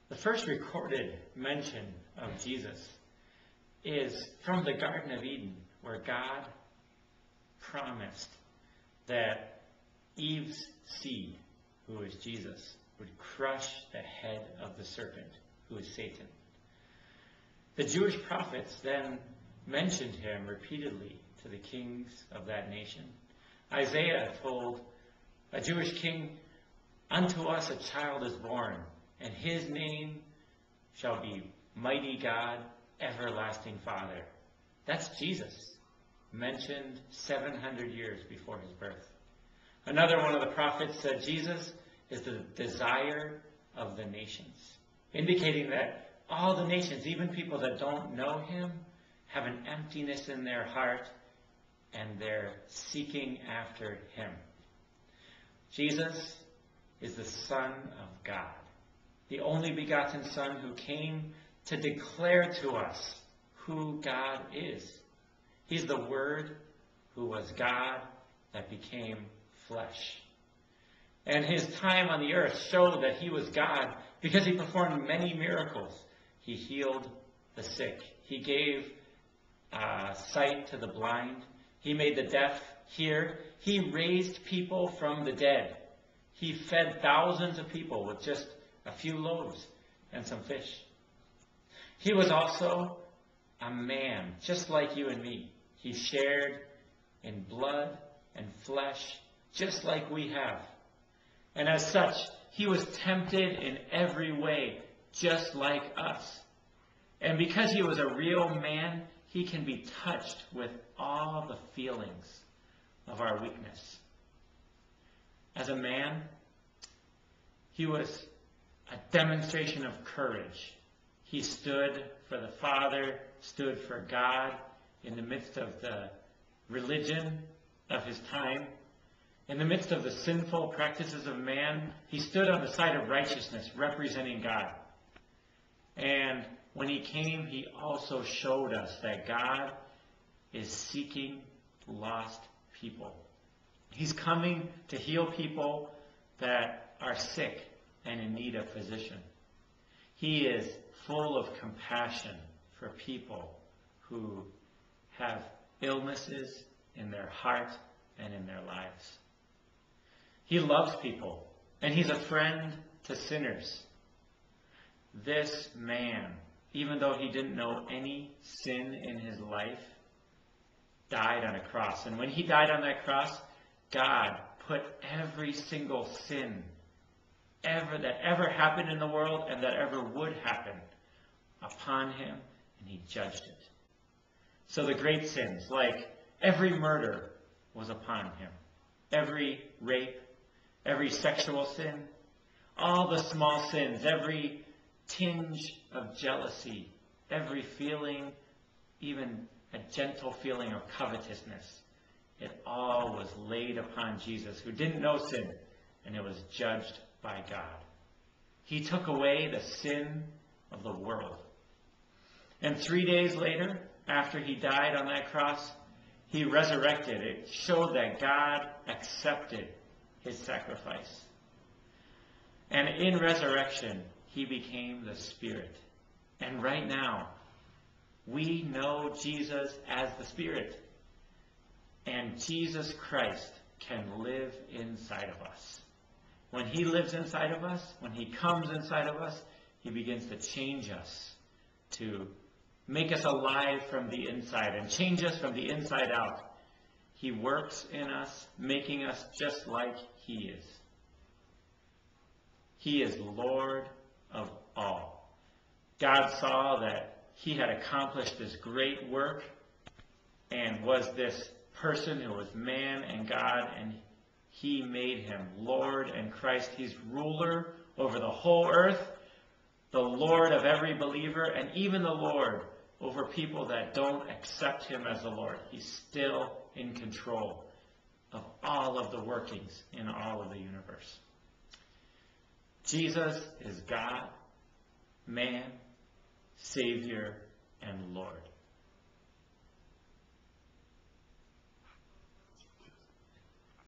The first recorded mention of Jesus is from the Garden of Eden, where God promised that Eve's seed, who is Jesus, would crush the head of the serpent, who is Satan. The Jewish prophets then mentioned him repeatedly to the kings of that nation. Isaiah told a Jewish king, "Unto us a child is born, and his name shall be Mighty God, Everlasting Father." That's Jesus, mentioned 700 years before his birth. Another one of the prophets said Jesus is the desire of the nations, indicating that all the nations, even people that don't know him, have an emptiness in their heart and they're seeking after him. Jesus is the Son of God, the only begotten Son who came to declare to us who God is. He's the Word who was God that became flesh. And his time on the earth showed that he was God because he performed many miracles. He healed the sick. He gave sight to the blind. He made the deaf hear. He raised people from the dead. He fed thousands of people with just a few loaves and some fish. He was also a man, just like you and me. He shared in blood and flesh, just like we have. And as such, he was tempted in every way, just like us. And because he was a real man, he can be touched with all the feelings of our weakness. As a man, he was a demonstration of courage. He stood for the Father, stood for God in the midst of the religion of his time. In the midst of the sinful practices of man, he stood on the side of righteousness, representing God. And when he came, he also showed us that God is seeking lost people. He's coming to heal people that are sick and in need of physician. He is full of compassion for people who have illnesses in their heart and in their lives. He loves people, and he's a friend to sinners. This man, even though he didn't know any sin in his life, died on a cross. And when he died on that cross, God put every single sin that ever happened in the world and that ever would happen upon him, and he judged it. So the great sins, like every murder, was upon him. Every rape, every sexual sin, all the small sins, every tinge of jealousy, every feeling, even a gentle feeling of covetousness, it all was laid upon Jesus, who didn't know sin, and it was judged by God. He took away the sin of the world. And 3 days later, after he died on that cross, he resurrected. It showed that God accepted his sacrifice. And in resurrection, he became the Spirit. And right now, we know Jesus as the Spirit. And Jesus Christ can live inside of us. When he lives inside of us, when he comes inside of us, he begins to change us, to make us alive from the inside and change us from the inside out. He works in us, making us just like he is. He is Lord of all. God saw that he had accomplished this great work and was this person who was man and God, and he made him Lord and Christ. He's ruler over the whole earth, the Lord of every believer, and even the Lord over people that don't accept him as the Lord. He's still in control of all of the workings in all of the universe. Jesus is God, man, Savior, and Lord.